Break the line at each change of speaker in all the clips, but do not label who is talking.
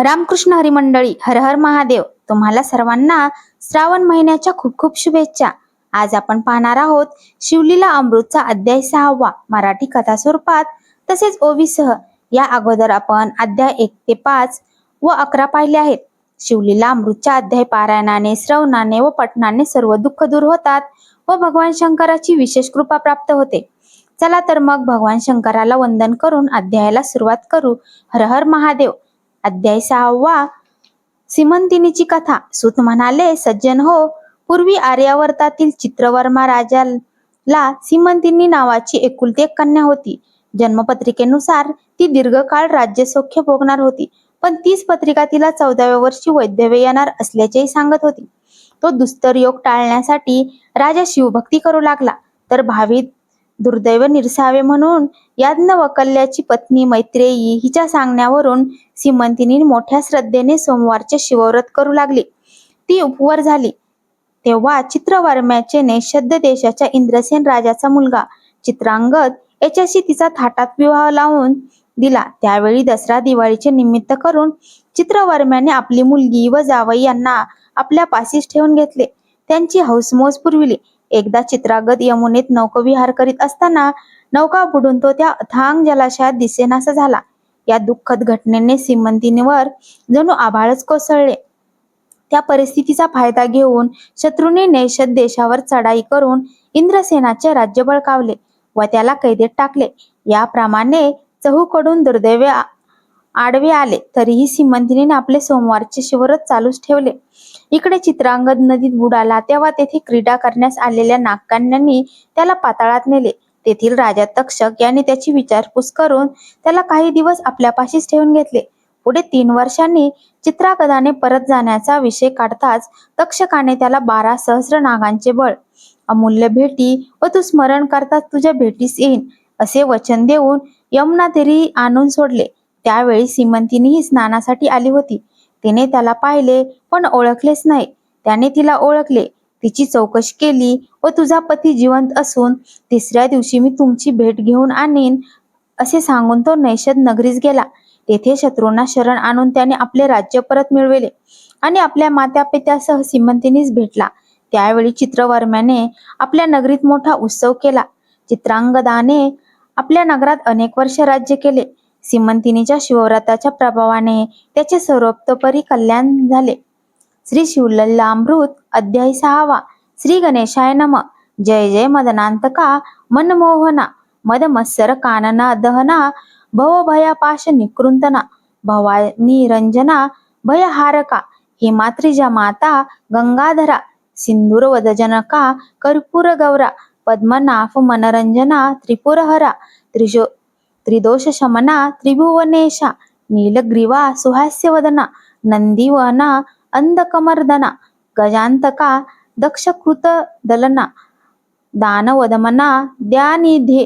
रामकृष्ण हरी मंडळी, हर हर महादेव. तुम्हाला सर्वांना श्रावण महिन्याच्या खूप खूप शुभेच्छा. आज आपण पाहणार आहोत शिवलीला अमृतचा अध्याय 6वा मराठी कथा स्वरूपात तसेच ओवीसह. या अगोदर आपण अध्याय 1 ते 5 व 11 पाहिले आहेत. शिवलीला अमृतच्या अध्याय पारायणाने, श्रवणाने व पठणाने सर्व दुःख दूर होतात व भगवान शंकराची विशेष कृपा प्राप्त होते. चला तर मग भगवान शंकराला वंदन करून अध्यायाला सुरुवात करू. हर हर महादेव. अध्याय 6वा. सीमंतिनीची कथा. सूत म्हणाले, सज्जन हो, पूर्वी आर्यावर्तातील चित्रवर्मा राजाला सीमंतिनी नावाची एकुलती एक कन्या होती. जन्मपत्रिकेनुसार ती दीर्घकाळ राज्यसौख्य भोगणार होती, पण तीच पत्रिका तिला 14व्या वर्षी वैधव्य येणार असल्याचेही सांगत होती. तो दुस्तर योग टाळण्यासाठी राजा शिवभक्ती करू लागला, तर भावी दुर्दैव निरसावे म्हणून याज्ञवल्क्याची पत्नी मैत्रेयी हिच्या सांगण्यावरून सीमंतिनी मोठ्या श्रद्धेने सोमवारचे शिवव्रत करू लागली. ती उपवर झाली तेव्हा चित्रवर्म्याचे नैषद्य देशाच्या इंद्रसेन राजाचा मुलगा चित्रांगद याच्याशी तिचा थाटात विवाह लावून दिला. त्यावेळी दसरा दिवाळीचे निमित्त करून चित्रवर्म्याने आपली मुलगी व जावई यांना आपल्या पाशीच ठेवून घेतले. त्यांची हौसमौज पुरविली. एकदा चित्रांगद यमुनेत नौकाविहार करीत असताना नौका बुडून तो त्या अथांग जलाशयात दिसेनासा झाला. या दुःखद घटनेने सीमंतिनीवर जणू आभाळच कोसळले. त्या परिस्थितीचा फायदा घेऊन शत्रूंनी नैषद देशावर चढाई करून इंद्रसेनाचे राज्य बळकावले व त्याला कैदेत टाकले. याप्रमाणे चहूकडून दुर्दैव आडवे आले, तरीही सीमंतिनीने आपले सोमवारचे शिवव्रत चालूच ठेवले. इकडे चित्रांगद नदीत बुडाला तेव्हा तेथे क्रीडा करण्यास आलेल्या नागकन्यांनी त्याला पाताळात नेले. तेथील राजा तक्षक यांनी त्याची विचारपूस करून त्याला काही दिवस आपल्यापाशीच ठेवून घेतले. पुढे 3 वर्षांनी चित्रांगदाने परत जाण्याचा विषय काढताच तक्षकाने त्याला 12 सहस्र नागांचे बळ, अमूल्य भेटी व तू स्मरण करताच तुझ्या भेटीस येईन असे वचन देऊन यमुना तीरी आणून सोडले. त्यावेळी सीमंतिनीही स्नानासाठी आली होती. तिने त्याला पाहिले पण ओळखलेच नाही. त्याने तिला ओळखले, तिची चौकशी केली व तुझा पती जिवंत असून 3ऱ्या दिवशी मी तुमची भेट घेऊन आणीन असे सांगून तो नैषद नगरीस गेला. तेथे शत्रूंना शरण आणून त्याने आपले राज्य परत मिळविले आणि आपल्या माता पित्यासह सीमंतिनीस भेटला. त्यावेळी चित्रवर्म्याने आपल्या नगरीत मोठा उत्सव केला. चित्रांगदाने आपल्या नगरात अनेक वर्ष राज्य केले. सीमंतिनीच्या शिवव्रताच्या प्रभावाने त्याचे सर्वतोपरी कल्याण झाले. श्री शिवलीलामृत अध्याय 6वा. श्री गणेशाय नम. जय जय मदनांतका मनमोहना, मदमत्सर कानना दहना, भवभयापाश निकृंतना, भवानी रंजना भयहारका, हिमात्रिजा माता गंगाधरा, सिंदूर वदजनका कर्पूर गौरा, पद्मनाभ मनरंजना त्रिपुरहरा, त्रिदोष शमना त्रिभुवनेशा, नीलग्रीवा सुहास्यवदना, नंदीवना अंधकमर्दना, गजांतका दक्षकृत दलना, दानवदमना द्यानिधे,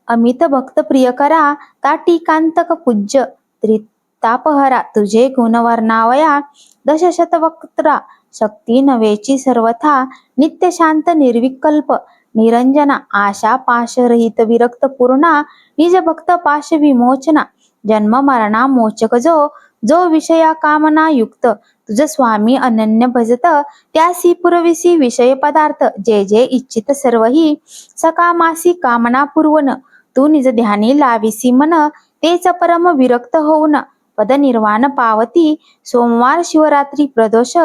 अमित भक्त प्रियकरा, ताटिकांतक पूज्य त्रितापहरा, तुझे गुण वर्णावया दशशतवक्त्रा, शक्ती नवेची सर्वथा, नित्य शांत निर्विकल्प निरंजना, आशा पाशरहित विरक्त पूर्णा, निज भक्त पाश विमोचना, जन्म मरणा मोचक जो, जो विषया कामना युक्त, तुझ स्वामी अनन्य भजत, त्यासी पुरविसी विषय पदार्थ, जे जे इच्छित सर्वही सकामासी कामना पूर्वन, तू निज ध्यानी लाविसी मन, तेच परम विरक्त होऊन पदनिर्वाण पावती, सोमवार शिवरात्री प्रदोष,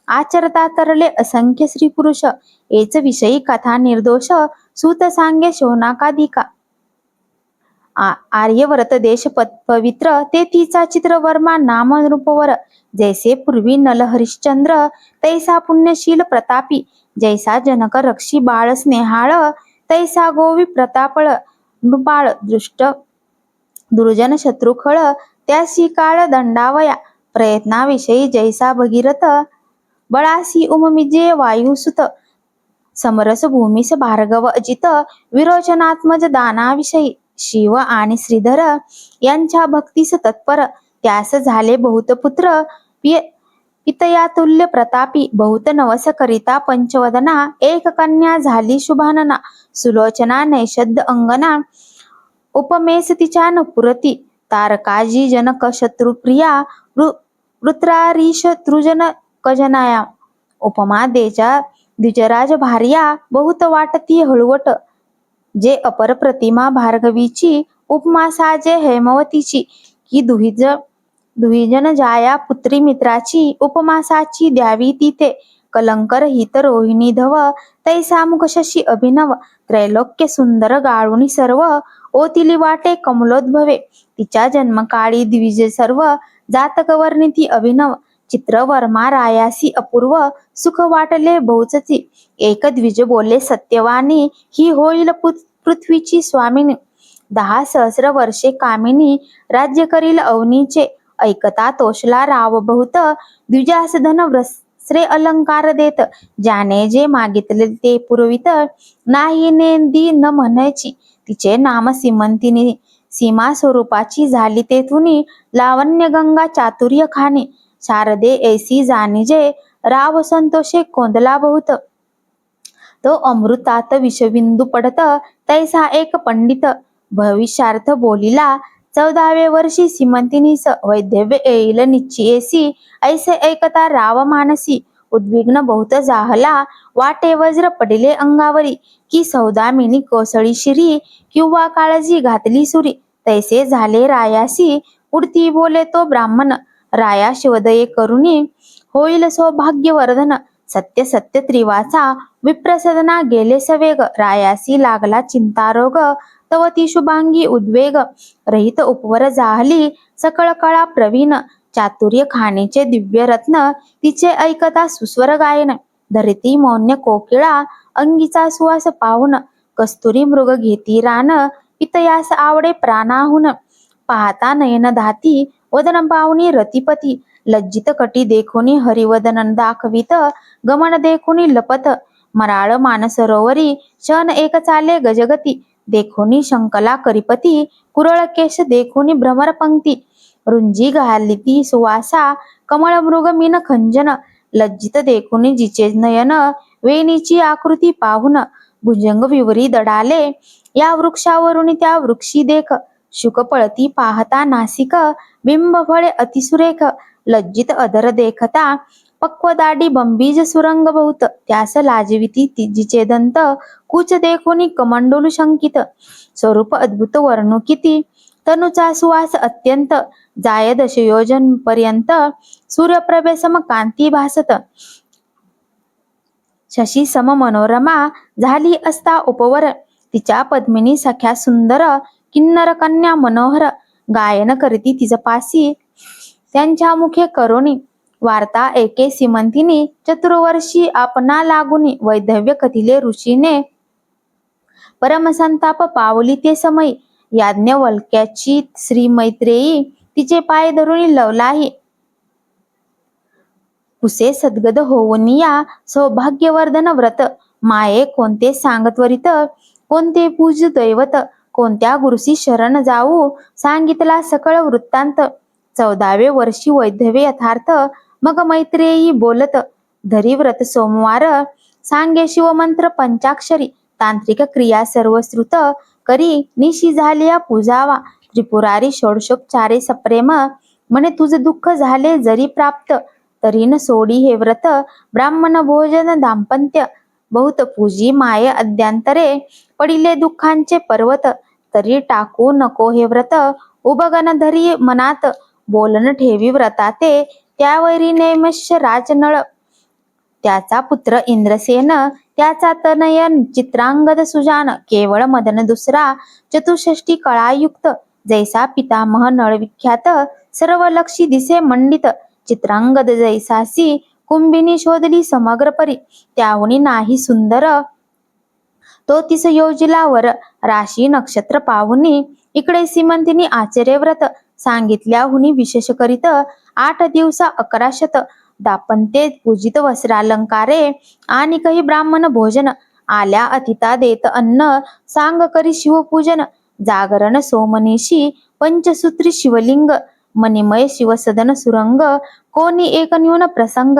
आचरता तरले असंख्य स्त्री पुरुष, एच विषयी कथा निर्दोष, सूत सांगे शौनकाधिका. आर्यव्रत देश पवित्र, तेथीचा चित्रवर्मा नाम रूपवर, जैसे पूर्वी नल हरिश्चंद्र, तैसा पुण्यशील प्रतापी, जैसा जनक रक्षी बाळ स्नेहाळ, तैसा गोवी प्रतापळ नृपाळ, दृष्ट दुर्जन शत्रुखळ, त्यासी काळ दंडावया, प्रयत्नाविषयी जैसा भगीरथ, बळासी उममिजे वायुसुत, समरस भूमीस भार्गव अजित, विरोचनात्मज दानाविषयी, शिव आणि श्रीधर यांच्या भक्तीस तत्पर, त्यास झाले बहुत पुत्र, पितयातुल्य प्रतापी, बहुत नवस करिता पंचवदना, एक कन्या झाली शुभानना, सुलोचना नैषद अंगना, उपमेस तिच्या न पुरती, तारकाजी जनक शत्रुप्रिया वृत्रारीश तृजन कजनाया उपमा देजा द्विजराज भार्या बहुत वाटती हळवट जे अपर प्रतिमा भार्गवीची उपमा साजे हेमवतीची की दुहिजन जाया पुत्री मित्राची उपमा साची द्यावी तिथे कलंकर हित रोहिणी धव तैसा मुख शशी अभिनव त्रैलोक्य सुंदर गाळुनी सर्व ओतिली वाटे कमलोद्भवे तिच्या जन्मकाळी द्विज सर्व जातक वर्णिती अभिनव चित्रवर्मा रायासी अपूर्व सुख वाटले बहुचची एक द्विज बोले सत्यवानी ही होईल पृथ्वीची स्वामिनी 10 सहस्र वर्षे कामिनी राज्य करील अवनीचे ऐकता तोषला राव बहुत द्विजास धन वस्त्रे अलंकार देत ज्याने जे मागितले ते पुरवित नाही नेंदी न म्हणायची तिचे नाम सीमंतिनी सीमा स्वरूपाची झाली तेथुनी लावण्य गंगा चातुर्य खाणी शारदे ऐसी जाणीजे राव संतोषे कोंदला बहुत तो अमृतात विषबिंदू पडत तैसा एक पंडित भविष्यार्थ बोलिला 14वे वर्षी सीमंतिनीस वैधव्य येईल निश्चयेसी ऐसे ऐकता राव मानसी उद्विग्न बहुत जाहला वाटे वज्र पडिले अंगावरी की सौदामिनी कोसळी शिरी किंवा काळजी घातली सुरी तैसे झाले रायासी उडती बोले तो ब्राह्मण राया शिवदये करुणी होईल सौभाग्यवर्धन सत्य सत्य त्रिवाचा विप्रसदना गेले सवेग रायासी लागला चिंतारोग तव ती शुभांगी उद्वेग रहित उपवर जाहली सकळ कळा प्रवीण चातुर्य खाणीचे दिव्य रत्न तिचे ऐकता सुस्वर गायन धरिती मौन्य कोकिळा अंगीचा सुवास पाहुन कस्तुरी मृग घेती रान पितयास आवडे प्राणाहुन पाहता नयन धाती वदन पाहुनी रतिपती लज्जित कटी देखोनी हरिवदन दाखवित गमन देखोनी लपत मराळ मानसरोवरी शन एक चाले गजगती देखोनी शंकला करिपती कुरळ केश देखोनी भ्रमर पंक्ती रुंजी घालिती सुवासा कमळ मृग मीन खंजन लज्जित देखोनी जिचे नयन वेणीची आकृती पाहुन भुजंग विवरी दडाले या वृक्षावरून त्या वृक्षी देख शुक पळती पाहता नासिक बिंब फळे अतिसुरेख लज्जित अधर देखता पक्व दाढी बंबीज सुरंग बहुत त्यास लाजविती जिचे दंत कुच देखोनी कमंडोलू शंकित स्वरूप अद्भुत वर्णुकिती तनुचा सुवास अत्यंत जाय दशयोजन पर्यंत सूर्यप्रभे सम कांती भासत शशी सम मनोरमा झाली असता उपवर तिच्या पद्मिनी सख्या सुंदर किन्नर कन्या मनोहर गायन करीती तिज पासी त्यांच्या मुखे करोनी वार्ता एके सीमंतिनी चतुर्वर्षी आपणा लागुनी वैधव्य कथिले ऋषीने परमसंताप पावली ते समयी याज्ञवल्क्याची श्री मैत्रेयी तिचे पाय धरुणी लवलाही पुसे सद्गद होऊनिया सौभाग्यवर्धन व्रत माये कोणते सांगत्वरित कोणते पूज दैवत कोणत्या गुरुसी शरण जाऊ सांगितला सकळ वृत्तांत 14वे वर्षी वैधव्य यथार्थ मग मैत्रेयी बोलत धरी व्रत सोमवार सांगे शिवमंत्र पंचाक्षरी तांत्रिक क्रिया सर्व श्रुत करी निशी झालिया पूजावा त्रिपुरारी षोडशोपचारे सप्रेम म्हणे तुझ दुःख झाले जरी प्राप्त तरी न सोडी हे व्रत ब्राह्मण भोजन दाम्पत्य बहुत पूजी माये अद्यांतरे पडिले दुःखांचे पर्वत तरी टाकू नको हे व्रत उबगन धरी मनात बोलन ठेवी व्रताते त्यावरी नैमश्य राजनळ त्याचा पुत्र इंद्रसेन त्याचा तनय चित्रांगद सुजान केवळ मदन दुसरा चतुष्षष्टी कळायुक्त जैसा पितामह नळ विख्यात सर्व लक्षी दिसे मंडित चित्रांगद जैसासी कुंभिनी शोधली समग्र परी त्याहुनी नाही सुंदर तो तिस योजिला वर राशी नक्षत्र पाहुनी इकडे सीमंतिनी आचर्य व्रत सांगितल्याहुनी विशेष करीत 8 दिवसा 11 शत दापंते पूजित वस्त्रालंकारे आणि काही ब्राह्मण भोजन आल्या अतिता देत अन्न सांग करी शिवपूजन जागरण सोमनीशी पंचसूत्री शिवलिंग मणिमय शिवसदन सुरंग कोणी एक न्यून प्रसंग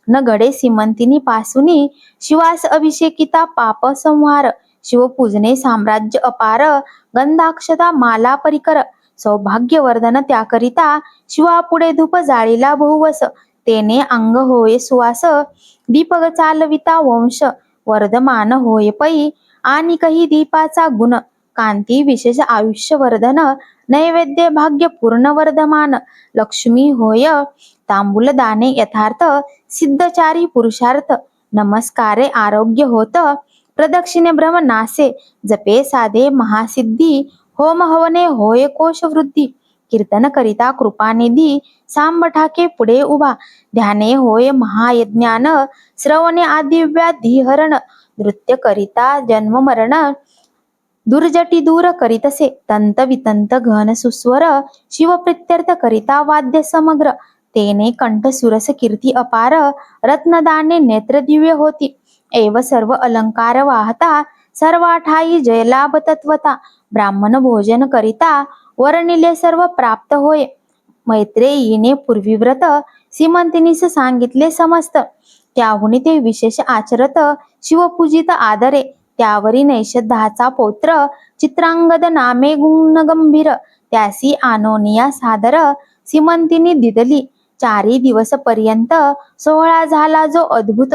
न घडे सीमंतिनी पासुनी शिवास अभिषेकिता पाप संहार शिवपूजने साम्राज्य अपार गंधाक्षता माला परिकर सौभाग्यवर्धन त्याकरिता शिवापुढे धूप जाळीला बहुवस. तेने अंग होय सुवास, दीपक चालविता वंश. वर्धमान होय पै आणि काही दीपाचा गुण. कांती विशेष आयुष्यवर्धन, नैवेद्य भाग्य पूर्ण वर्धमान. लक्ष्मी होय तांबूल दाने यथार्थ, सिद्धचारी पुरुषार्थ. नमस्कारे आरोग्य होत, प्रदक्षिणे भ्रम नासे. जपे साधे महासिद्धी, होम हवने होय कोश वृद्धी. कीर्तन करिता कृपानिधी, सांब ठाके पुढे उभा. ध्याने होय महायज्ञान, श्रवणे आदि व्याधिहरण. नृत्य करिता जन्म मरण, दुर्जटी दूर करीतसे. तंत वितंत घन सुस्वर, शिवप्रित्यर्थ करिता वाद्य समग्र. तेने कंठ सुरस कीर्ती अपार, रत्नदाने नेत्र दिव्य होती. एव सर्व अलंकार वाहता, सर्वाठाई जयलाभ तत्वता. ब्राह्मण भोजन करिता, वर्णिले सर्व प्राप्त होय. मैत्रेयीने पूर्वीव्रत, सीमंतिनीस सांगितले समस्त. त्याहुनी ते विशेष आचरत, शिवपूजित आदरे. त्यावरी नैषधाचा पौत्र, चित्रांगद नामे गुणगंभीर. त्यासी आनोनिया सादर, सीमंतिनी दिदली. 4 दिवस पर्यंत सोहळा झाला जो अद्भुत.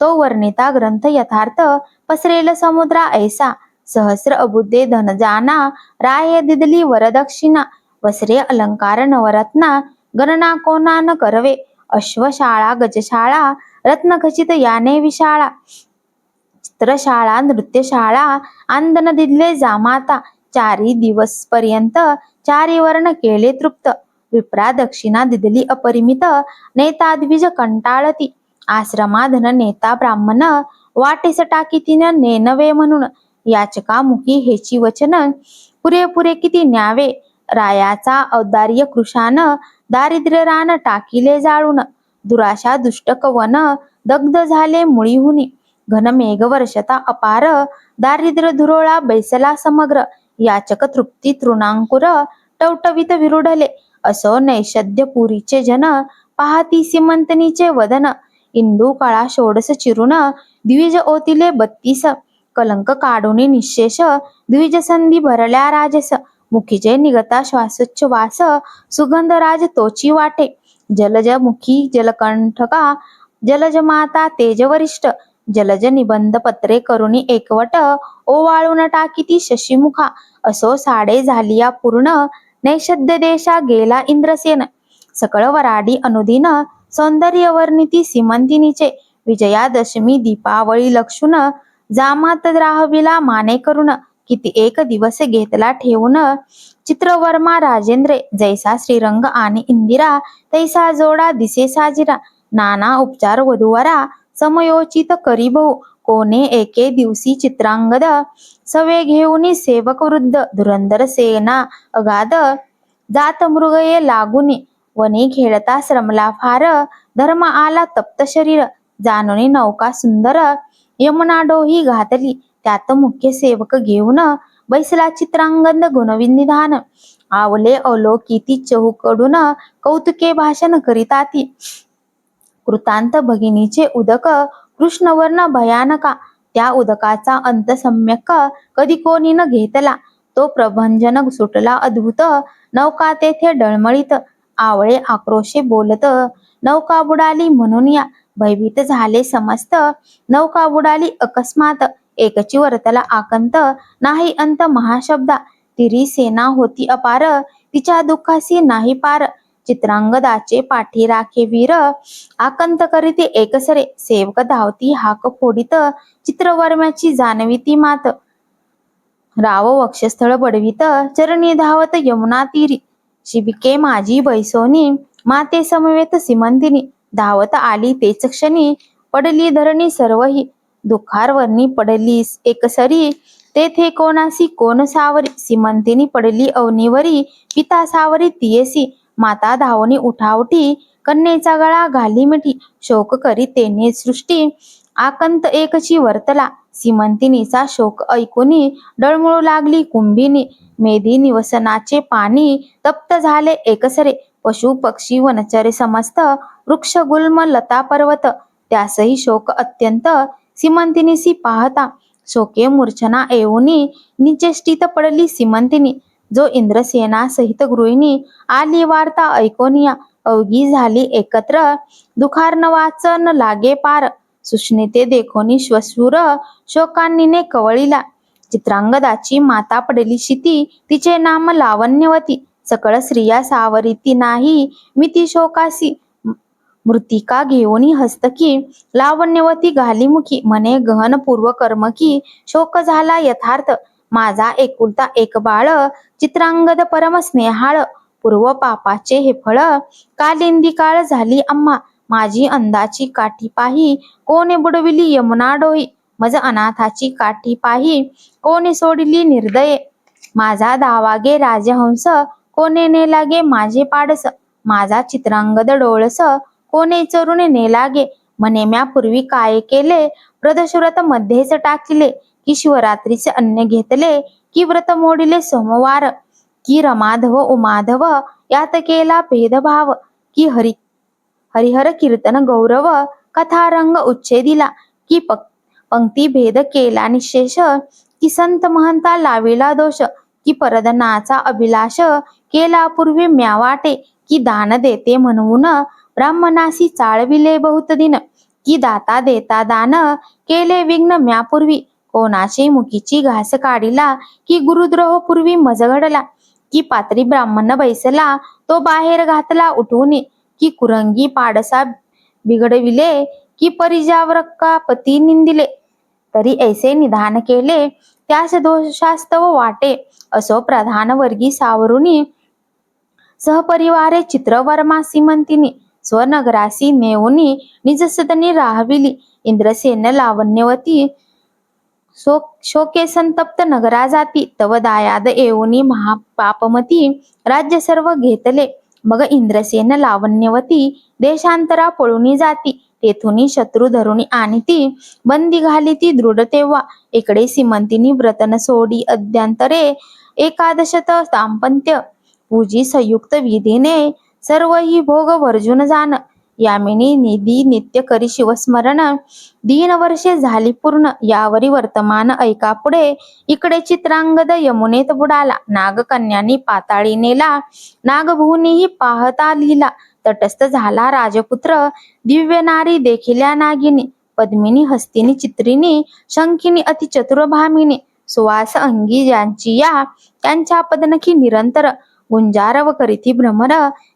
तो वर्णिता ग्रंथ यथार्थ, पसरेल समुद्रा ऐसा. सहस्र अबुद्धे धन जाना, राये दिदली वरदक्षिणा. वस्त्रे अलंकार नवरत्ना, गणना कोणा न करवे. अश्वशाळा गजशाळा, रत्नखचित याने विशाळा. चित्रशाळा नृत्यशाळा, आंदन दिदले जामाता. 4 दिवस पर्यंत 4 वर्ण केले तृप्त. विप्रा दक्षिणा दिदली अपरिमित, नेता द्विज कंटाळती. आश्रमा धन नेता ब्राह्मण, वाटेस टाकीतीन नेनवे म्हणून. याचका मुखी हेची वचन, पुरेपुरे किती न्यावे. रायाचा औदार्य कृशान, दारिद्र्य रान टाकिले जाळून. दुराशा दुष्टक वन, दग्ध झाले मुळीहुनी. घन मेघ वर्षता अपार, दारिद्र्य धुरोळा बैसला समग्र. याचक तृप्ती तृणांकुर, टवटवीत विरुढले. असो नैषद्य पुरीचे जन, पाहती सीमंतनीचे वदन. इंदू कळा षोडस चिरून, द्विज ओतिले 32. कलंक काढून निशेष, द्विज संधी भरल्या राजस. मुखीचे निगता श्वासोच्छवास, सुगंध राज तोची वाटे. जलज मुखी जलकंठका, जलज माता तेजवरिष्ठ. जलज निबंध पत्रे करुणी एकवट, ओवाळून टाकीती शशीमुखा. असो साडे झालिया पूर्ण, नैषद्य देशा गेला इंद्रसेन. सकळ वराडी अनुदिन, सौंदर्य वर्णिती सीमंतिनीचे. विजयादशमी दीपावळी लक्षून, जामात राहविला माने करून. किती एक दिवस घेतला ठेवून, चित्रवर्मा राजेंद्रे. जैसा श्रीरंग आणि इंदिरा, तैसा जोडा दिसे साजिरा. नाना उपचार वधूवरा, समयोचित करी बहु. कोणे एके दिवशी चित्रांगद, सवे घेऊन सेवक वृद्ध. धुरंधर सेना अगाध, जात मृगये लागुनी. वनी खेळता श्रमला फार, धर्म आला तप्त शरीर. जानोनी नौका सुंदर, यमुना डोही घातली. त्यात मुख्य सेवक घेऊन, बैसला चित्रांगद गुणविनिधान. आवले अवलोकिती चहूकडून, कौतुके भाषण करिताती. कृतांत भगिनीचे उदक, कृष्णवर्ण भयानका. त्या उदकाचा अंत सम्यक, कधी कोणी न घेतला. तो प्रभंजन सुटला अद्भुत, नौका तेथे डळमळीत. आवळे आक्रोशे बोलत, नौका बुडाली म्हणून या. भयभीत झाले समस्त, नौका बुडाली अकस्मात. एकची वर्तला आकंत, नाही अंत महाशब्दा. तिरी सेना होती अपार, तिच्या दुःखासी नाही पार. चित्रांगदाचे पाठी राखे वीर, आकंत करीते एकसरे. सेवक धावती हाक फोडीत, चित्रवर्म्याची जाणवीती मात. राव वक्षस्थळ बडवीत, चरणी धावत यमुना तीरी. शिबिके माझी बैसोनी, माते समवेत सीमंतिनी. धावत आली तेच क्षणी, पडली धरणी सर्वही. दुःखारवर्णी पडली एकसरी, तेथे कोणासी कोण सावरी. सीमंतिनी पडली अवनीवरी, पिता सावरी तियेसी. माता धावणी उठावटी, कन्येचा गळा घाली मिठी. शोक करी तेने सृष्टी, आकंत एकची वर्तला. सीमंतिनीचा शोक ऐकुनी, डळमळू लागली कुंभिनी. मेधी निवसनाचे पाणी, तप्त झाले एकसरे. पशु पक्षी वनचरे समस्त, वृक्ष गुल्म लता पर्वत. त्यासही शोक अत्यंत, सीमंतिनीसी पाहता. शोके मूर्छना येऊनी, निचेष्टित पडली सीमंतिनी. जो इंद्रसेना सहित गृहिणी आली वार्ता ऐकोनिया अवघी झाली एकत्र दुखार न वाचन लागे पार सुष्णिते देखोनी श्वशूर शोकांनीने कवळीला चित्रांगदाची माता पडली शिती तिचे नाम लावण्यवती सकळ स्त्रिया सावरिती नाही मिती शोकासी मृतिका घेऊनी हस्तकी लावण्यवती घाली मुखी मने गहन पूर्व कर्म की शोक झाला यथार्थ माझा एकुलता एक बाळ चित्रांगद परम स्नेहाळ पूर्व पापाचे हे फळ कालिंदी काळ झाली आम्हा माझी अंदाची काठी पाही कोणे बुडविली यमुना डोही मज अनाथाची काठी पाही कोणे सोडली निर्दये माझा दावागे राजहंस कोणे नेलागे माझे पाडस माझा चित्रांगद डोळस कोणे चरून नेलागे म्हणे म्या पूर्वी काय केले व्रतश्रत मध्येच टाकले की शिवरात्रीचे अन्न घेतले की व्रत मोडिले सोमवार की रमाधव उमाधव यात केला भेदभाव की हरिहर कीर्तन गौरव कथा रंग उच्छेदिला की पंक्ती भेद केला निशेष की संत महंता लाविला दोष की परदनाचा अभिलाष केला पूर्वी म्या वाटे की दान देते म्हणून ब्राह्मणासी चाळविले बहुत दिन की दाता देता दान केले विघ्न म्यापूर्वी कोणाची मुखीची घास काढिला की गुरुद्रोह पूर्वी मज घडला की पात्री ब्राह्मण बैसला तो बाहेर घातला उठून की कुरंगी पाडसा बिघडविले की परिजावरका पती निंदिले तरी ऐसे निधान केले त्यास दोषास्तव वाटे असो प्रधान वर्गी सावरुनी सहपरिवारे चित्रवर्मा सीमंतिनी स्वनगरासी नेऊनी निजसदनी राहविली इंद्रसेन लावण्यवती शोके संतप्त नगरा जाती तव दायाद येऊनी महापापमती राज्य सर्व घेतले मग इंद्रसेन लावण्यवती देशांतरा पळूनी जाती तेथुनी शत्रू धरुणी आणि ती बंदी घाली ती दृढ तेव्हा इकडे सीमंतिनी व्रतन सोडी अद्यांतरे एकादशत दाम्पत्य पूजी संयुक्त विधीने सर्व ही भोग वर्जुन जाण यामिनी निधी नित्य करी शिवस्मरण 3 वर्षे झाली पूर्ण यावरी वर्तमान ऐका पुढे इकडे चित्रांगद यमुनेत बुडाला नागकन्यांनी पाताळी नेला नागभूनीही पाहता लिहिला तटस्थ झाला राजपुत्र दिव्य नारी देखिल्या नागिनी पद्मिनी हस्तिनी चित्रिनी शंखिनी अति चतुर भामिनी सुवास अंगी ज्यांची या त्यांच्या पदनखी निरंतर गुंजारव करीती भ्रमर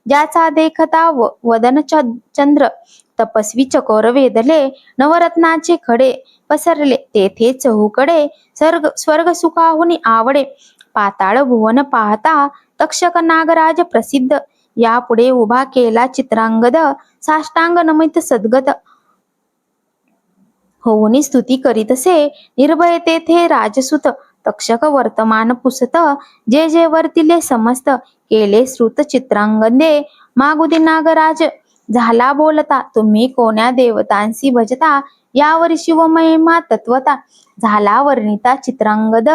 ज्याचा देखता वदन चंद्र तपस्वी चकोर वेदले नवरत्नाचे खडे पसरले तेथे चहूकडे स्वर्ग सुखाहुनी आवडे पाताळ भुवन पाहता तक्षक नागराज प्रसिद्ध यापुढे उभा केला चित्रांगद साष्टांग नमित सद्गत होऊनी स्तुती करीतसे निर्भय तेथे राजसुत तक्षक वर्तमान पुसत जे जे वर्तिले समस्त केले श्रुत चित्रांगदे मागुदी नागराज झाला बोलता तुम्ही कोण्या देवतांसी भजता यावर शिवमहिमा तत्वता झाला वर्णिता चित्रांगद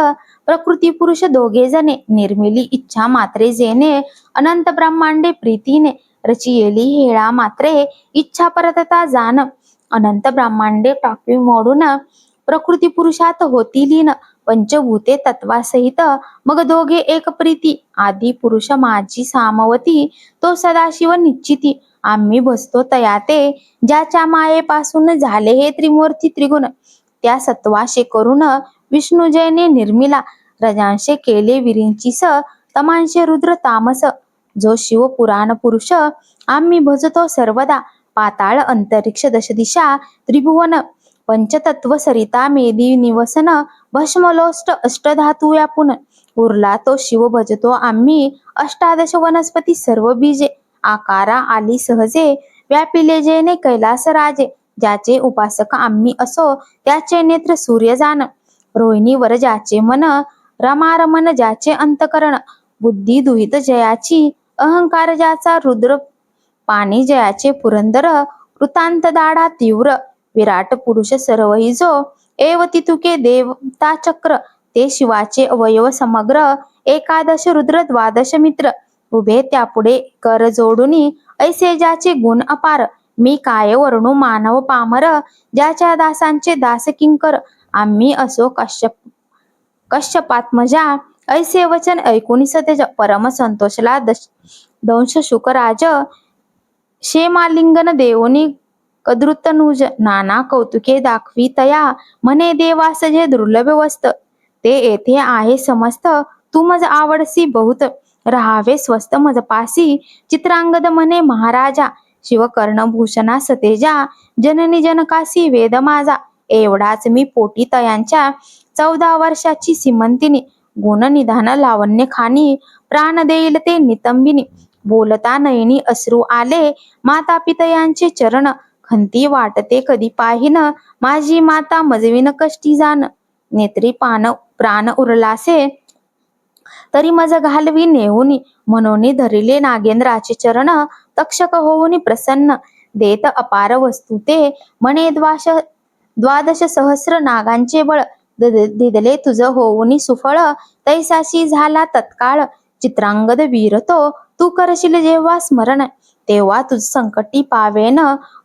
प्रकृती पुरुष दोघे जणे निर्मिली इच्छा मात्रे जेने अनंत ब्रह्मांडे प्रीतीने रचियेली हेळा मात्रे इच्छा परतता जाण अनंत ब्रह्मांडे टाकवी मोडून प्रकृती पुरुषात होती लीन पंचभूते तत्वासहित मग दोघे एक प्रीती आदी पुरुष माझी सामवती तो सदाशिव निश्चिती आम्ही बसतो तयाते ज्याच्या मायेपासून झाले हे त्रिमूर्ती त्रिगुण त्या सत्वाशे करून विष्णू जयने निर्मिला रजांशे केले विरिंचीस तमांशे रुद्र तामस जो शिव पुराण पुरुष आम्ही भजतो सर्वदा पाताळ अंतरिक्ष दशदिशा त्रिभुवन पंचतत्व सरिता मेदी निवसन भस्मलोष्ट अष्टधातू व्यापून उरला तो शिव भजतो आम्ही अष्टादश वनस्पती सर्व बीजे आकारा आली सहजे व्यापिले जेने कैलास राजे ज्याचे उपासक आम्ही असो त्याचे नेत्र सूर्य जाण रोहिणीवर ज्याचे मन रमारमन ज्याचे अंतकरण बुद्धी दुहित जयाची अहंकार ज्याचा रुद्र पाणी जयाचे पुरंदर वृतांत दाडा तीव्र विराट पुरुष सर्वही जो एवती तुके देवता चक्र ते शिवाचे अवयव समग्र एकादश रुद्र द्वादश मित्र उभे त्यापुढे कर जोडुनी ऐसे ज्याचे गुण अपार मी काय वर्णू मानव पामर ज्याच्या दासांचे दास किंकर आम्ही असो कश्यपात्मजा ऐसे वचन ऐकून सतेज परम संतोषला दंश शुकराज क्षेमालिंगन देवोनी कदृतनुज नाना कौतुके दाखवी तया म्हणे देवास जे दुर्लभ वस्त ते येथे आहे समस्त तू मज आवडसी बहुत राहावे स्वस्त मज पासी चित्रांगद म्हणे महाराजा शिवकर्णभूषणा सतेजा जननी जनकासी वेद माझा एवढाच मी पोटी तयांच्या 14 वर्षाची सिमंतिनी गुण निधान लावण्य खानी प्राण देईल ते नितंबिनी बोलता नयनी अश्रू आले माता पितयांचे चरण खंती वाटते कधी पाहिन माझी माता मजविन कष्टी जाण नेत्री पान प्राण उरलासे तरी मज घालवी नेऊनी म्हणून धरिले नागेंद्राचे चरण तक्षक होऊन प्रसन्न देत अपार वस्तू ते म्हणे 12 सहस्र नागांचे बळ दिदले तुझ होऊनी सुफळ तैसाशी झाला तत्काळ चित्रांगद वीर तो तू करशील जेव्हा स्मरण तेव्हा तुझ संकटी पावेन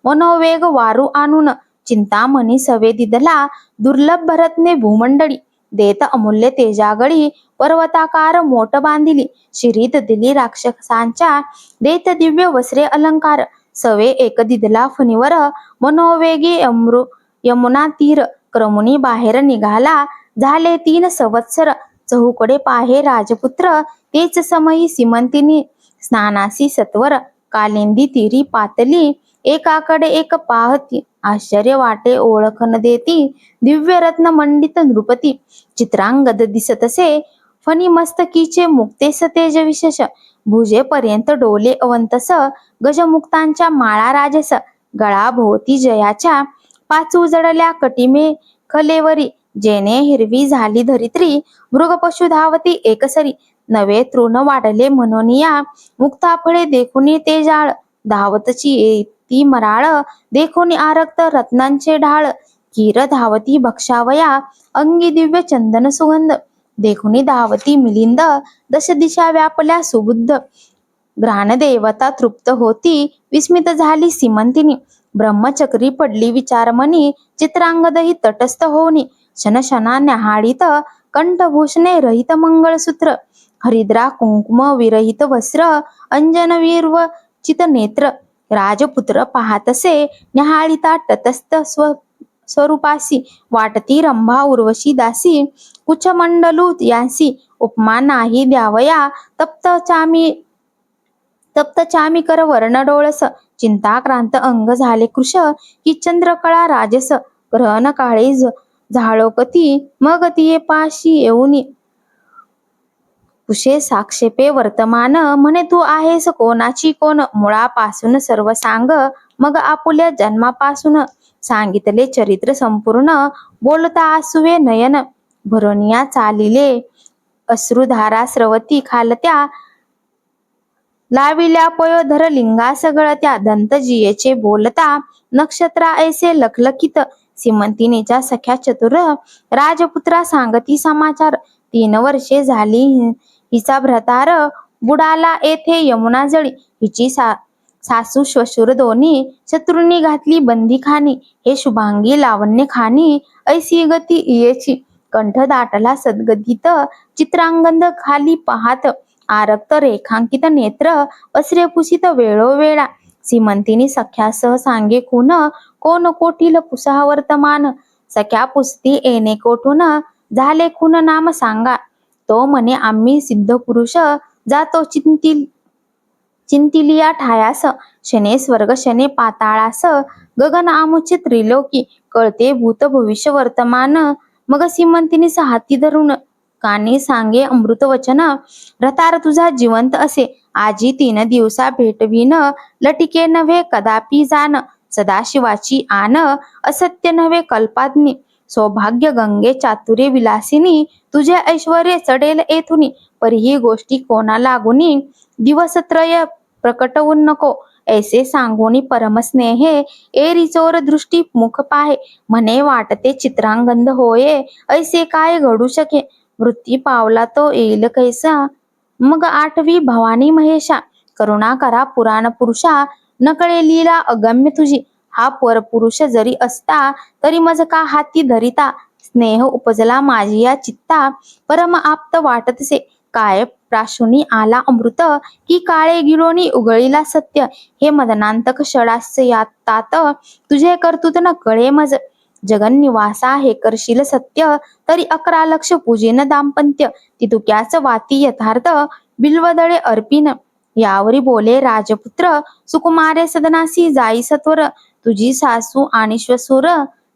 मनोवेग वारू आणून चिंतामणी सवे दिदला दुर्लभ भरतने भूमंडळी देत अमूल्य तेजागळी पर्वताकार मोठ बांधिली शिरीत दिली राक्षसांच्या देत दिव्य वस्त्रे अलंकार सवे एक दिदला फणीवर मनोवेगी यमुना तीर क्रमुनी बाहेर निघाला झाले 3 संवत्सर चहूकडे पाहे राजपुत्र तेच समयी सिमंतिनी स्नानासी सत्वर कालिंदी तीरी पातली एकाकडे एक पाहती आश्चर्य वाटे ओळख न देती दिव्य रत्न मंडित नृपती चित्रांगद दिसतसे फणी मस्तकीचे मुक्तेस तेज विशेष भुजेपर्यंत डोले अवंतस गजमुक्तांच्या माळा राजस गळा भोवती जयाच्या 5 उजळल्या कटिमे खलेवरी जेने हिरवी झाली धरित्री मृग पशु धावती एकसरी नवे तृण वाढले म्हणूनिया मुक्ता फळे देखुनी ते जाळ धावतची येती मराळ देखुनी आरक्त रत्नांचे ढाळ कीर धावती भक्षावया अंगी दिव्य चंदन सुगंध देखुनी धावती मिलिंद 10 दिशा व्यापल्या सुबुद्ध ग्राणदेवता तृप्त होती विस्मित झाली सिमंतिनी ब्रह्मचक्री पडली विचारमणी चित्रांगदही तटस्थ होनी शनशना न्याहाळीत कंठभूषणे रहित मंगळसूत्र हरिद्रा कुंकुम विरहित वस्त्र अंजन वीर्व चित नेत्र राजपुत्र पाहतसे न्याहाळीता तटस्थ स्वरूपासी वाटती रंभा उर्वशी दासी कुचमंडलू यांसी उपमा नाही द्यावया तप्त चामीकर वर्ण डोळस चिंताक्रांत अंग झाले कृश की चंद्रकळा राजस ग्रहण काळे झाळोकती मग तिये पाशी येऊनी कुशे साक्षेपे वर्तमान म्हणे तू आहेस कोणाची कोण मुळापासून सर्व सांग मग आपुल्या जन्मापासून सांगितले चरित्र संपूर्ण बोलता आसुवे नयन भरोनिया चालिले अश्रुधारा स्रवती खालत्या लाविल्या पयोधर लिंगास गळत्या दंतजियेचे बोलता नक्षत्रा ऐसे लखलखित सिमंतिनीच्या सख्या चतुर राजपुत्रा सांगती समाचार 3 वर्षे झाली हिचा भ्रतार बुडाला येथे यमुना जळी हिची सासू श्वशुर दोन्ही शत्रूंनी घातली बंदीखानी हे शुभांगी लावण्य खानी ऐसी गती इयेची कंठ दाटला सद्गदित चित्रांगद खाली पाहात आरक्त रेखांकित नेत्र वस्त्रे पुसित वेळोवेळा सिमंतिनी सख्यासह सांगे खून कोण कोटील पुसहा वर्तमान सख्या पुसती येणे कोठून झाले खून नाम सांगा तो म्हणे आम्ही सिद्ध पुरुष जातो चिंतिलिया ठायास शने स्वर्ग शने पाताळास गगन आमुचे त्रिलोकी कळते भूत भविष्य वर्तमान मग सिमंतिनीस हाती धरून कानी सांगे अमृत वचन रतार तुझा जिवंत असे आजी 3 दिवसा भेटवीन लटिके नव्हे कदापि जाण सदाशिवाची आन असत्य नव्हे कल्पाग्नी सौभाग्य गंगे चातुर्य विलासिनी तुझे ऐश्वर्य चढेल येथुनी परी गोष्टी कोणा लागुनी दिवसत्रय प्रकटवून नको ऐसे सांगोनी परमस्नेहे एरी चोर दृष्टी मुख पाहे म्हणे वाटते चित्रांगद होये ऐसे काय घडू शके वृत्ती पावला तो येईल कैसा मग 8वी भवानी महेशा करुणा करा पुराण पुरुषा नकळे लीला अगम्य तुझी हा परपुरुष जरी असता तरी मज का हाती धरिता स्नेह उपजला माझी या चित्ता, परम आप्त वाटतसे. काय प्राशुनी आला अमृत, की काळे गिलोनी उगळीला सत्य. हे मदनांतक षडास्य यातात, तुझे कर्तृत न कळे मज. जगन्निवासा हे करशील सत्य, तरी 11 लक्ष पूजेन दाम्पत्य. तितुक्याच वाती यथार्थ, बिल्वदळे अर्पिन. यावरी बोले राजपुत्र, सुकुमारे सदनासी जाई सत्वर. तुझी सासू आणि श्वशुर,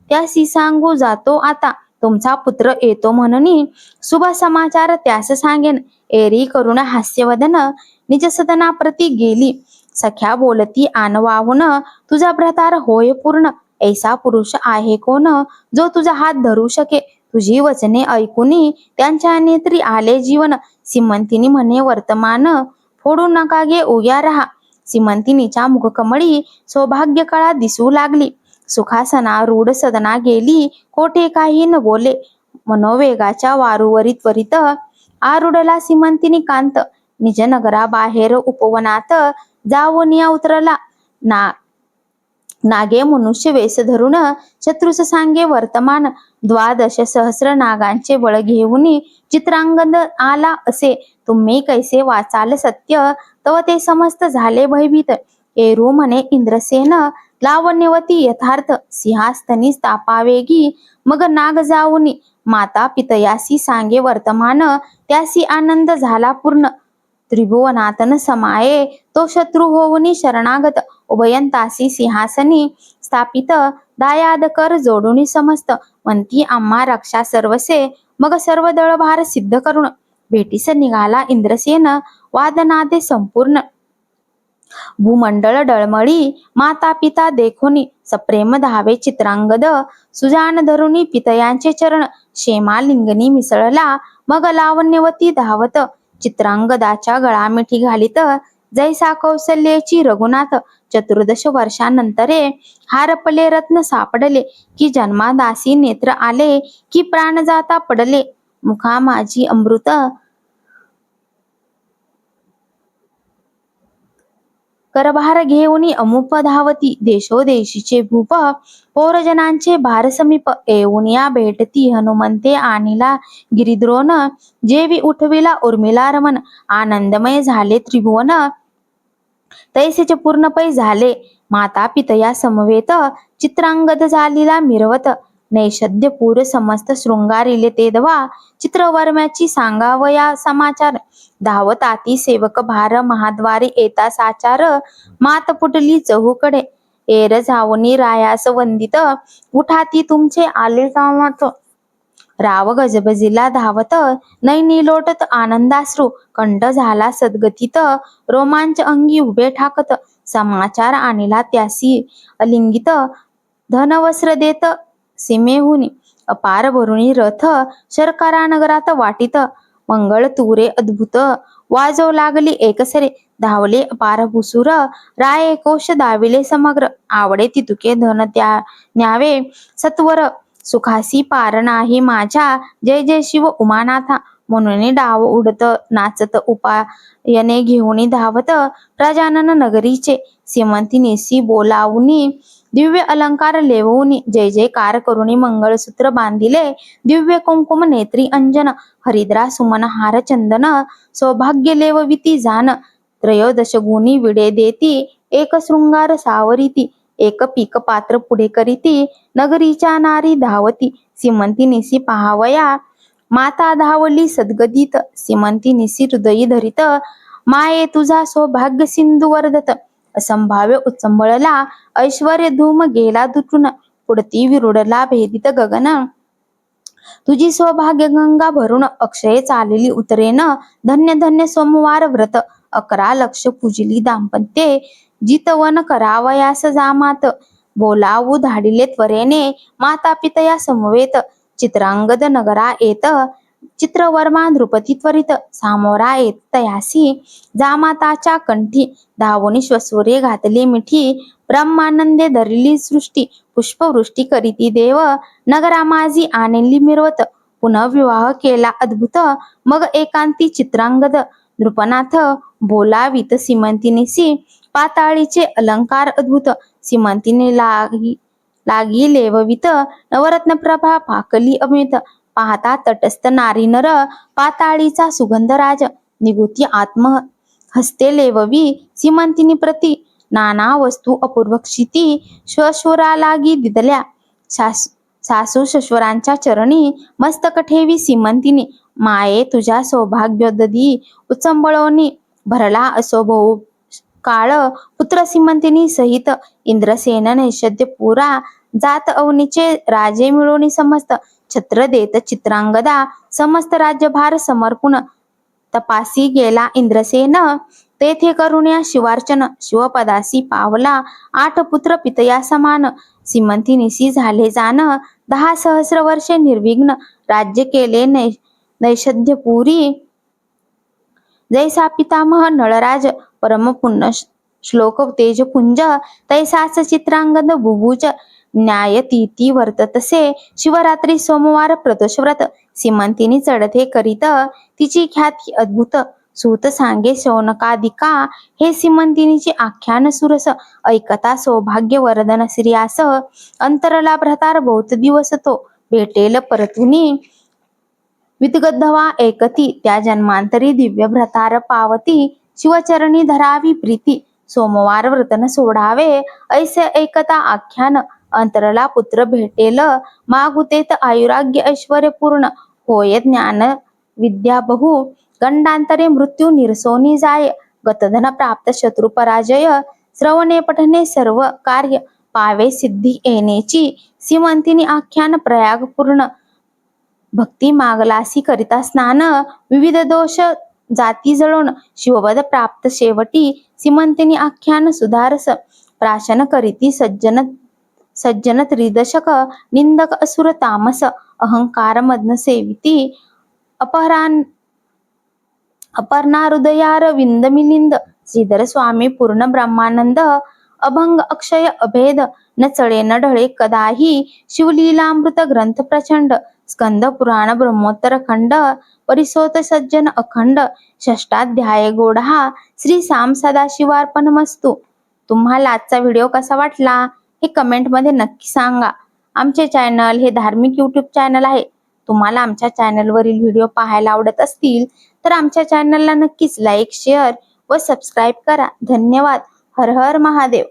त्यासी सांगू जातो आता. तुमचा पुत्र येतो म्हणून शुभ समाचार त्यास सांगेन. एरी करुण हास्यवदन, निज सदनाप्रती गेली. सख्या बोलती आनवाहून, तुझा भ्रतार होय पूर्ण. ऐसा पुरुष आहे कोण, जो तुझा हात धरू शके. तुझी वचने ऐकुनी त्यांच्या नेत्री आले जीवन. सीमंतिनी म्हणे वर्तमान, फोडू नका गे उग्या रहा. सीमंतिनीच्या मुखकमळी सौभाग्य कळा दिसू लागली. सुखासनारूढ सदना गेली, कोठे काही न बोले. मनोवेगाच्या वारूवरी त्वरित आरुडला सीमंतिनी कांत. निज नगराबाहेर उपवनात जावनिया उतरला. नागे मनुष्य वेश धरून, शत्रूस सांगे वर्तमान. 12 सहस्र नागांचे बळ घेऊन, चित्रांगद आला असे. तुम्ही कैसे वाचाल सत्य, तव ते समस्त झाले भयभीत. एरू म्हणे इंद्रसेन, लावण्यवती यथार्थ. सिंहास्तनी स्थापावेगी, मग नाग जाऊनी. माता पितयासी सांगे वर्तमान, त्यासी आनंद झाला पूर्ण. त्रिभुवनातन समाये, तो शत्रू होऊनी शरणागत. उभयंतासी सिंहासनी स्थापित, दायाद कर जोडूनी समस्त. म्हणती आम्हा रक्षा सर्वसे, मग सर्व दळभार सिद्ध करून. भेटीस निघाला इंद्रसेन, वादनादे संपूर्ण. भूमंडळ डळमळी, माता पिता देखोनी. सप्रेम धावे चित्रांगद, सुजान धरुनी पितयांचे चरण. क्षेमालिंगनी मिसळला, मग लावण्यवती धावत. चित्रांगदाच्या गळा मिठी घालीत, जैसा कौसल्याची रघुनाथ. 14 वर्षानंतरे हारपले रत्न सापडले, की जन्मादासी नेत्र आले, की प्राण जाता पडले. मुखा माझी अमृत, करभार घेऊनी अमुप धावती. देशोदेशीचे भूप, पौरजनांचे भार समीप. येऊन या भेटती हनुमंते आणिला गिरिद्रोण. जेवी उठविला उर्मिला रमण, आनंदमय झाले त्रिभुवन. तैसेच पूर्णपै झाले, माता पितया समवेत. चित्रांगद झालीला मिरवत. नैषद्यपूर समस्त शृंगारिले तेदवा. चित्रवर्म्याची सांगावया समाचार. धावताती सेवक भार, महाद्वारी येता साचार. मात फुटली चहूकडे, एर जावनी रायास वंदित. उठाती तुमचे आले कामात. राव गजबजिला धावत, नैनी लोटत आनंदाश्रू. कंठ झाला सद्गतीत, रोमांच अंगी उभे ठाकत. समाचार आणला त्यासी अलिंगित, धनवस्त्र देत सीमेहुनी. अपार भरुणी रथ, शर्करा नगरात वाटित. मंगळ तुरे अद्भुत, वाजव लागली एकसरे. धावले अपार भुसूर, राये कोश दाविले समग्र. आवडे तितुके धन त्या न्यावे सत्वर. सुखासी पार नाही माझ्या, जय जय शिव उमानाथा. म्हणून डाव उडत नाचत उपायने घेऊनी धावत. प्रजानन नगरीचे सीमंतिनीसी बोलावूनी, दिव्य अलंकार लेवूनी. जय जयकार करुणी मंगळसूत्र बांधिले, दिव्य कुंकुम नेत्री अंजन. हरिद्रा सुमन हार चंदन, सौभाग्य लेवविती जान. 13 गुणी विडे देती, एक शृंगार सावरिती. एक पीक पात्र पुढे करीती, नगरीच्या नारी धावती. सीमंतिनीसी पहावया, माता धावली सद्गदित. सीमंतिनीसी हृदयी धरित, माये तुझा सौभाग्य सिंधू वर्धत. असंभाव्य उचंबळला, ऐश्वर्य धूम गेला दुटून. पुढती विरुडला भेदित गगन, तुझी सौभाग्य गंगा भरून. अक्षय चालली उतरेन, धन्य धन्य सोमवार व्रत. 11 लक्ष पूजिली दाम्पत्ये, जितवन करावयास जामात. बोलावू धाडिले त्वरेने, माता पितया समवेत. चित्रांगद नगरा येत, चित्रवर्मा नृपती त्वरित. सामोरा येत तयासी, जामाताच्या कंठी. धावून श्वशुरे घातले मिठी, ब्रह्मानंदे धरली सृष्टी. पुष्पवृष्टी करीती देव, नगरा माझी आणली मिरवत. पुनर्विवाह केला अद्भुत, मग एकांती चित्रांगद. नृपनाथ बोलावित सीमंतिनीसी, पाताळीचे अलंकार अद्भुत. सीमंतिनीलाही लागी लेववित नवरत्न प्रभा पाकली अमित पाहता तटस्थ नारी नर पाताळीचा सुगंध राज निगुती आत्म हस्ते लेववी सीमंतिनी प्रती नाना वस्तू अपूर्व क्षिती श्वशुरा लागी दिदल्या सासू शश्वरांच्या चरणी मस्तक ठेवी सीमंतिनी माये तुझ्या सौभाग्योदधी उचंबळवणी भरला असो भाऊ काळ पुत्र सीमंतिनी सहित इंद्रसेन नैषद्य पुरा जात अवनीचे राजे मिळवणी समस्त छत्र देत चित्रांगदा समस्त राज्यभार समर्पून तपासी गेला इंद्रसेन तेथे करुण्या शिवार्चन शिवपदासी पावला 8 पुत्र पितया समान सीमंतिनीसी झाले जाण 10 सहस्र वर्षे निर्विघ्न राज्य केले नैषध्यपुरी जैसा पितामह नळराज परमपुण्य श्लोक तेजपुंज तैसाच चित्रांगद बुभुज न्यायतीती वर्ततसे शिवरात्री सोमवार प्रदोषव्रत सीमंतिनी चढते करीत तिची ख्याती अद्भुत सूत सांगे शौनकादिका हे सीमंतिनीचे आख्यान सुरस ऐकता सौभाग्य वरदन श्रियास अंतरला भ्रतार बहुत दिवस तो भेटेल परतुनी वितगद्धवा ऐकती त्या जन्मांतरी दिव्य भ्रतार पावती शिवचरणी धरावी प्रीती सोमवार व्रतन सोडावे ऐसे ऐकता आख्यान अंतरला पुत्र भेटेल मागुतेत आयुराग्य ऐश्वर्य पूर्ण होय ज्ञान विद्या बहु गंडांतरे मृत्यू निरसोनी जाय गतधन प्राप्त शत्रु पराजय श्रवणे पठणे सर्व कार्य पावे सिद्धी येण्याची सीमंतिनी आख्यान प्रयाग पूर्ण भक्ती मागलासी करिता स्नान विविध दोष जाती जळून शिवपद प्राप्त शेवटी सीमंतिनी आख्यान सुधारस प्राशन करीती सज्जन त्रिदशक निंदक असुर तामस अहंकार मदन सेविती अपर्णा हृदयार विंद मिलिंद श्रीधर स्वामी पूर्ण ब्रह्मानंद अभंग अक्षय अभेद न चळे न ढळे कदाही शिवलीलामृत ग्रंथ प्रचंड स्कंद पुराण ब्रह्मोत्तर खंड परिसोत सज्जन अखंड षष्टाध्याय गोढा श्री साम सदाशिवार्पणमस्तु. तुम्हाला आजचा व्हिडिओ कसा वाटला हे कमेंट मध्ये नक्की सांगा. आमचे चॅनल हे धार्मिक यूट्यूब चॅनल आहे. तुम्हाला आमच्या चॅनलवरील व्हिडिओ पाहायला आवडत असतील तर आमच्या चॅनलला नक्कीच लाईक शेअर व सबस्क्राईब करा. धन्यवाद. हर हर महादेव.